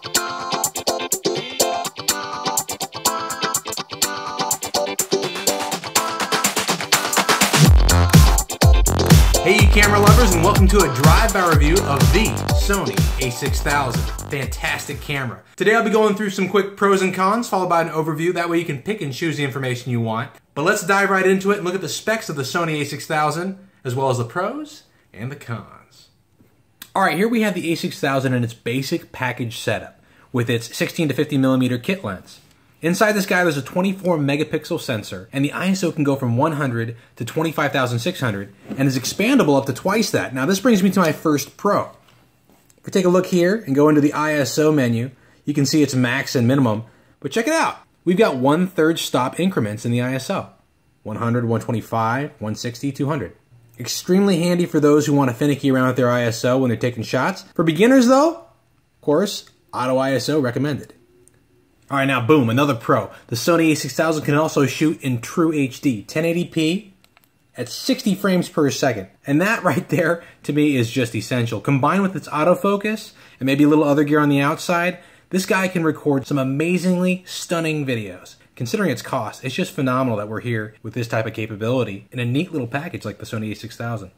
Hey you camera lovers, and welcome to a drive-by review of the Sony a6000. Fantastic camera. Today I'll be going through some quick pros and cons, followed by an overview. That way you can pick and choose the information you want. But let's dive right into it and look at the specs of the Sony a6000, as well as the pros and the cons. Alright, here we have the a6000 in its basic package setup, with its 16 to 50mm kit lens. Inside this guy there's a 24 megapixel sensor, and the ISO can go from 100 to 25,600 and is expandable up to twice that. Now this brings me to my first pro. If we take a look here and go into the ISO menu, you can see its max and minimum, but check it out. We've got 1/3 stop increments in the ISO. 100, 125, 160, 200. Extremely handy for those who want to finicky around with their ISO when they're taking shots. For beginners though, of course, auto ISO recommended. Alright, now boom, another pro. The Sony a6000 can also shoot in true HD, 1080p at 60 frames per second. And that right there, to me, is just essential. Combined with its autofocus, and maybe a little other gear on the outside, this guy can record some amazingly stunning videos. Considering its cost, it's just phenomenal that we're here with this type of capability in a neat little package like the Sony a6000.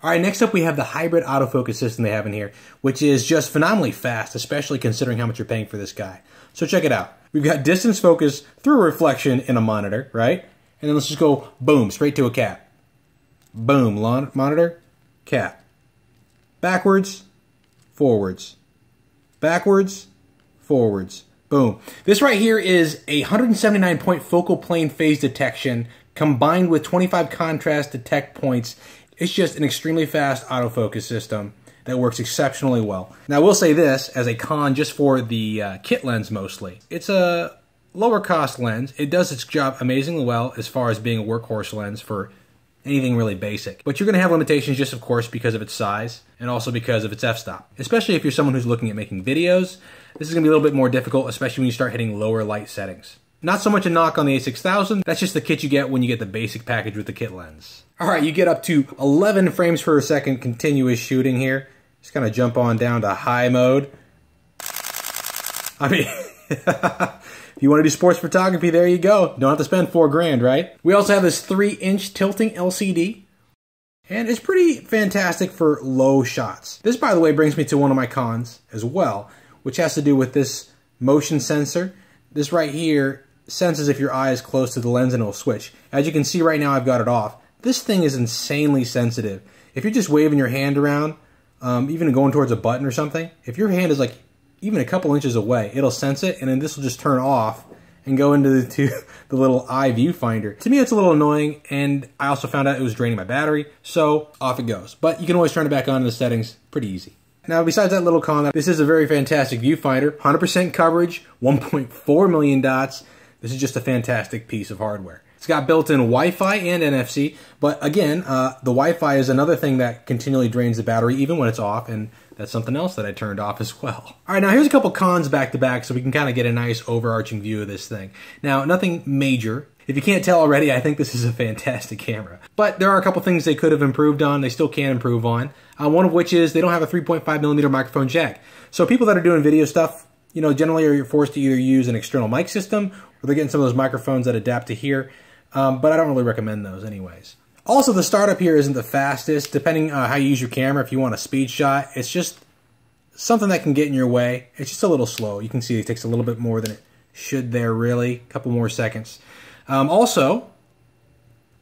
Alright, next up we have the hybrid autofocus system they have in here, which is just phenomenally fast, especially considering how much you're paying for this guy. So check it out. We've got distance focus through reflection in a monitor, right? And then let's just go, boom, straight to a cap. Boom, monitor, cap. Backwards, forwards. Backwards, forwards. Boom. This right here is a 179-point focal plane phase detection combined with 25 contrast detect points. It's just an extremely fast autofocus system that works exceptionally well. Now I will say this as a con just for the kit lens mostly. It's a lower cost lens. It does its job amazingly well as far as being a workhorse lens for anything really basic. But you're going to have limitations just of course because of its size and also because of its f-stop. Especially if you're someone who's looking at making videos, this is going to be a little bit more difficult, especially when you start hitting lower light settings. Not so much a knock on the a6000, that's just the kit you get when you get the basic package with the kit lens. Alright, you get up to 11 frames per second continuous shooting here. Just kind of jump on down to high mode. I mean, if you want to do sports photography, there you go. Don't have to spend $4 grand, right? We also have this 3-inch tilting LCD. And it's pretty fantastic for low shots. This, by the way, brings me to one of my cons as well, which has to do with this motion sensor. This right here senses if your eye is close to the lens and it'll switch. As you can see right now, I've got it off. This thing is insanely sensitive. If you're just waving your hand around, even going towards a button or something, if your hand is like even a couple inches away, it'll sense it, and then this will just turn off and go into the little eye viewfinder. To me, it's a little annoying, and I also found out it was draining my battery, so off it goes. But you can always turn it back on in the settings, pretty easy. Now, besides that little con, this is a very fantastic viewfinder, 100% coverage, 1.4 million dots. This is just a fantastic piece of hardware. It's got built-in Wi-Fi and NFC, but again, the Wi-Fi is another thing that continually drains the battery even when it's off, and that's something else that I turned off as well. Alright, now here's a couple cons back-to-back so we can kind of get a nice overarching view of this thing. Now, nothing major. If you can't tell already, I think this is a fantastic camera. But there are a couple things they could have improved on, they still can improve on. One of which is they don't have a 3.5mm microphone jack. So people that are doing video stuff, you know, generally are forced to either use an external mic system, or they're getting some of those microphones that adapt to here. But I don't really recommend those anyways. Also, the startup here isn't the fastest. Depending on how you use your camera, if you want a speed shot, it's just something that can get in your way. It's just a little slow. You can see it takes a little bit more than it should there, really. A couple more seconds. Also,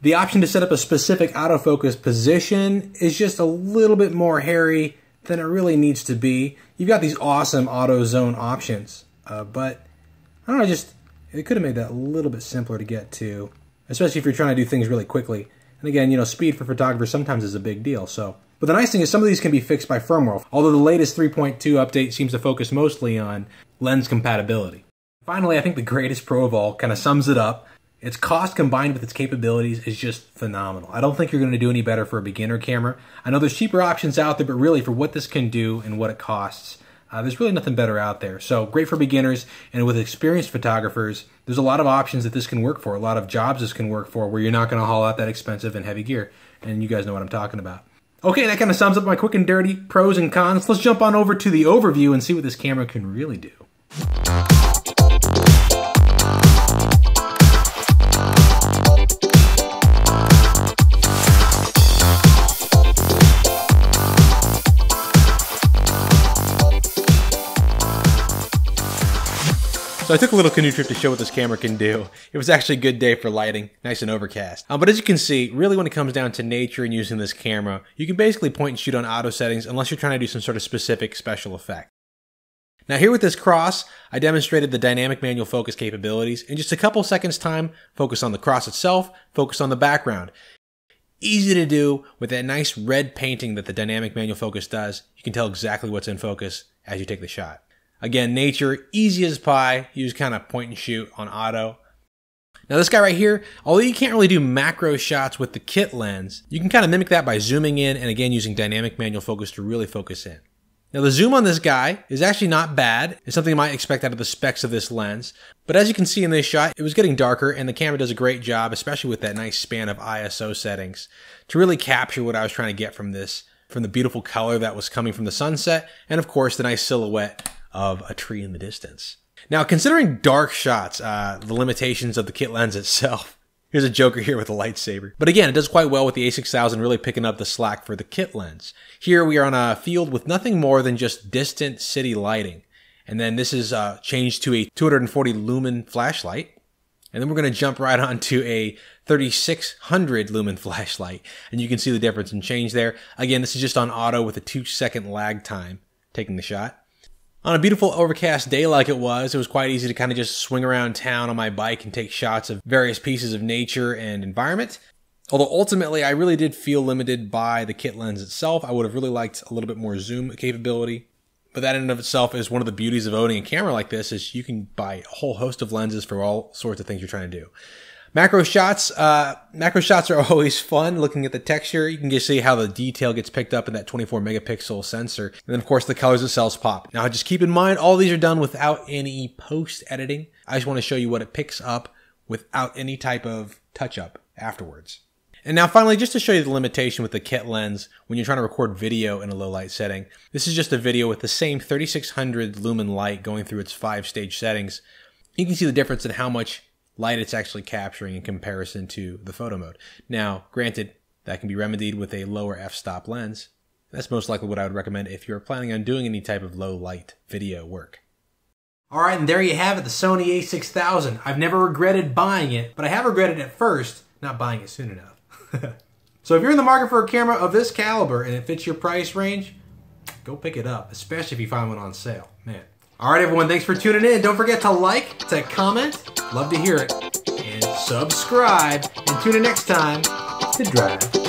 the option to set up a specific autofocus position is just a little bit more hairy than it really needs to be. You've got these awesome auto zone options, but I don't know, it could have made that a little bit simpler to get to. Especially if you're trying to do things really quickly. And again, you know, speed for photographers sometimes is a big deal, so. But the nice thing is some of these can be fixed by firmware, although the latest 3.2 update seems to focus mostly on lens compatibility. Finally, I think the greatest pro of all kind of sums it up. Its cost combined with its capabilities is just phenomenal. I don't think you're going to do any better for a beginner camera. I know there's cheaper options out there, but really for what this can do and what it costs, there's really nothing better out there. So great for beginners, and with experienced photographers, there's a lot of options that this can work for, a lot of jobs this can work for, where you're not going to haul out that expensive and heavy gear. And you guys know what I'm talking about. Okay, that kind of sums up my quick and dirty pros and cons. Let's jump on over to the overview and see what this camera can really do. So I took a little canoe trip to show what this camera can do. It was actually a good day for lighting, nice and overcast. But as you can see, really when it comes down to nature and using this camera, you can basically point and shoot on auto settings unless you're trying to do some sort of specific special effect. Now here with this cross, I demonstrated the dynamic manual focus capabilities. In just a couple seconds time, focus on the cross itself, focus on the background. Easy to do with that nice red painting that the dynamic manual focus does. You can tell exactly what's in focus as you take the shot. Again, nature, easy as pie. You just kind of point and shoot on auto. Now this guy right here, although you can't really do macro shots with the kit lens, you can kind of mimic that by zooming in and again using dynamic manual focus to really focus in. Now the zoom on this guy is actually not bad. It's something you might expect out of the specs of this lens. But as you can see in this shot, it was getting darker and the camera does a great job, especially with that nice span of ISO settings, to really capture what I was trying to get from this, from the beautiful color that was coming from the sunset, and of course the nice silhouette of a tree in the distance. Now considering dark shots, the limitations of the kit lens itself, here's a Joker here with a lightsaber. But again, it does quite well with the A6000 really picking up the slack for the kit lens. Here we are on a field with nothing more than just distant city lighting. And then this is changed to a 240 lumen flashlight. And then we're going to jump right onto a 3600 lumen flashlight. And you can see the difference and change there. Again, this is just on auto with a 2-second lag time taking the shot. On a beautiful overcast day like it was quite easy to kind of just swing around town on my bike and take shots of various pieces of nature and environment. Although ultimately I really did feel limited by the kit lens itself. I would have really liked a little bit more zoom capability. But that in and of itself is one of the beauties of owning a camera like this, is you can buy a whole host of lenses for all sorts of things you're trying to do. Macro shots are always fun. Looking at the texture, you can just see how the detail gets picked up in that 24 megapixel sensor. And then of course the colors themselves pop. Now just keep in mind, all these are done without any post editing. I just want to show you what it picks up without any type of touch up afterwards. And now finally, just to show you the limitation with the kit lens when you're trying to record video in a low light setting. This is just a video with the same 3600 lumen light going through its 5-stage settings. You can see the difference in how much light it's actually capturing in comparison to the photo mode. Now, granted, that can be remedied with a lower f-stop lens. That's most likely what I would recommend if you're planning on doing any type of low light video work. Alright, and there you have it, the Sony a6000. I've never regretted buying it, but I have regretted at first not buying it soon enough. So if you're in the market for a camera of this caliber and it fits your price range, go pick it up, especially if you find one on sale. Man. Alright everyone, thanks for tuning in. Don't forget to like, to comment, love to hear it, and subscribe. And tune in next time to Drive.